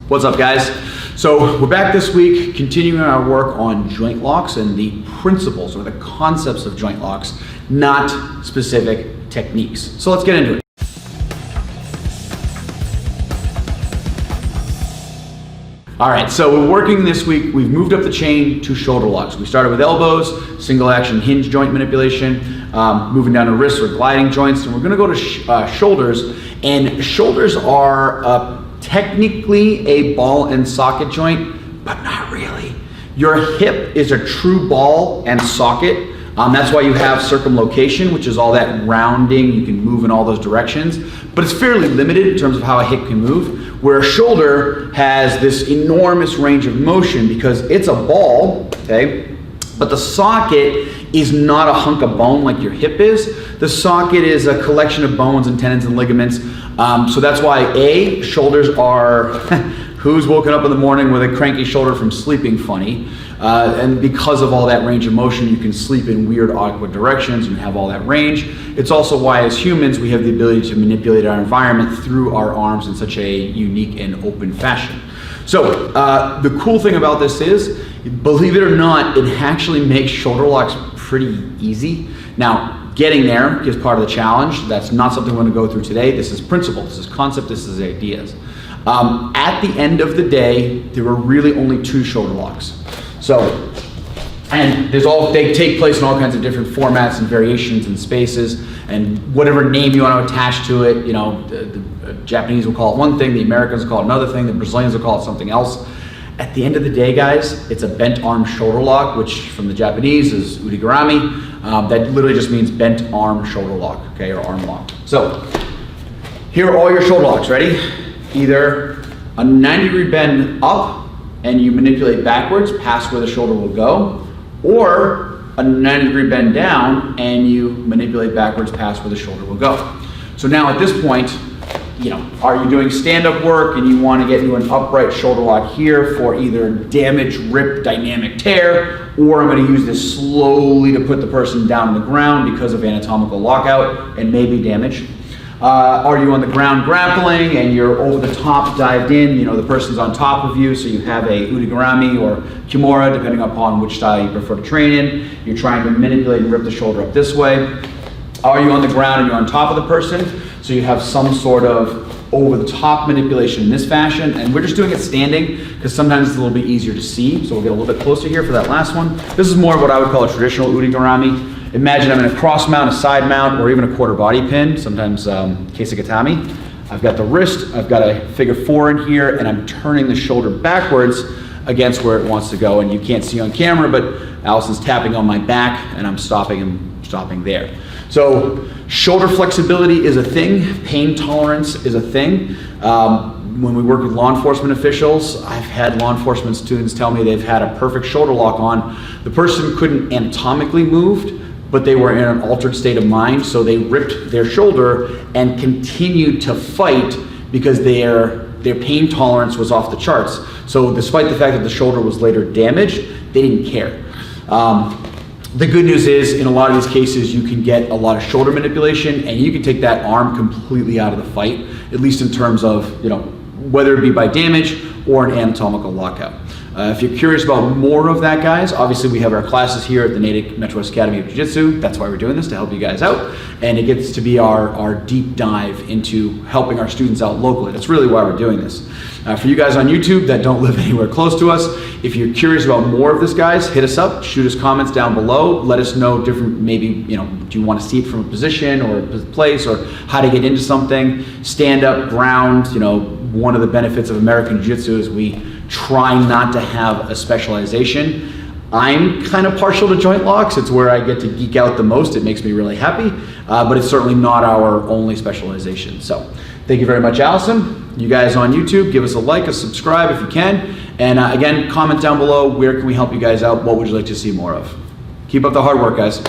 What's up, guys? So we're back this week continuing our work on joint locks and the principles or the concepts of joint locks, not specific techniques. So let's get into it. All right, so we're working this week. We've moved up the chain to shoulder locks. We started with elbows, single action hinge joint manipulation, moving down to wrists or gliding joints, and we're gonna go to shoulders. And shoulders are technically a ball and socket joint, but not really. Your hip is a true ball and socket. That's why you have circumlocation, which is all that rounding. You can move in all those directions, but it's fairly limited in terms of how a hip can move, where a shoulder has this enormous range of motion because it's a ball, okay? But the socket is not a hunk of bone like your hip is. The socket is a collection of bones and tendons and ligaments. So that's why shoulders are, who's woken up in the morning with a cranky shoulder from sleeping funny? And because of all that range of motion, you can sleep in weird, awkward directions and have all that range. It's also why as humans, we have the ability to manipulate our environment through our arms in such a unique and open fashion. So the cool thing about this is, believe it or not, it actually makes shoulder locks pretty easy. Now, getting there is part of the challenge. That's not something we're gonna go through today. This is principle, this is concept, this is ideas. At the end of the day, there were really only 2 shoulder locks. So, and they take place in all kinds of different formats and variations and spaces, and whatever name you want to attach to it. You know, the Japanese will call it one thing, the Americans will call it another thing, the Brazilians will call it something else. At the end of the day, guys, it's a bent arm shoulder lock, which from the Japanese is udigarami. That literally just means bent arm shoulder lock, okay, or arm lock. So, here are all your shoulder locks, ready? Either a 90-degree bend up, and you manipulate backwards past where the shoulder will go, or a 90-degree bend down and you manipulate backwards past where the shoulder will go. So now at this point, you know, are you doing stand-up work and you want to get into an upright shoulder lock here for either damage, rip, dynamic tear, or I'm going to use this slowly to put the person down on the ground because of anatomical lockout and maybe damage. Are you on the ground grappling and you're over the top dived in, you know, the person's on top of you, so you have a udigarami or kimura, depending upon which style you prefer to train in. You're trying to manipulate and rip the shoulder up this way. Are you on the ground and you're on top of the person, so you have some sort of over the top manipulation in this fashion, and we're just doing it standing because sometimes it's a little bit easier to see, so we'll get a little bit closer here for that last one. This is more of what I would call a traditional udigarami. Imagine I'm in a cross mount, a side mount, or even a quarter body pin, sometimes keisugatami. I've got the wrist, I've got a figure 4 in here, and I'm turning the shoulder backwards against where it wants to go. And you can't see on camera, but Allison's tapping on my back, and I'm stopping there. So shoulder flexibility is a thing, pain tolerance is a thing. When we work with law enforcement officials, I've had law enforcement students tell me they've had a perfect shoulder lock on. The person couldn't anatomically move, but they were in an altered state of mind, so they ripped their shoulder and continued to fight because their pain tolerance was off the charts. So despite the fact that the shoulder was later damaged, they didn't care. The good news is, in a lot of these cases, you can get a lot of shoulder manipulation and you can take that arm completely out of the fight, at least in terms of, you know, whether it be by damage or an anatomical lockout. If you're curious about more of that, guys, obviously we have our classes here at the Natick Metro West Academy of Jiu-Jitsu. That's why we're doing this, to help you guys out. And it gets to be our deep dive into helping our students out locally. That's really why we're doing this. For you guys on YouTube that don't live anywhere close to us, if you're curious about more of this, guys, hit us up, shoot us comments down below. Let us know different, maybe, you know, do you want to see it from a position or a place, or how to get into something, stand up, ground. You know, one of the benefits of American Jiu-Jitsu is we try not to have a specialization. I'm kind of partial to joint locks. It's where I get to geek out the most. It makes me really happy, but it's certainly not our only specialization. So thank you very much, Allison. You guys on YouTube, give us a like, a subscribe if you can. And again, comment down below, where can we help you guys out? What would you like to see more of? Keep up the hard work, guys.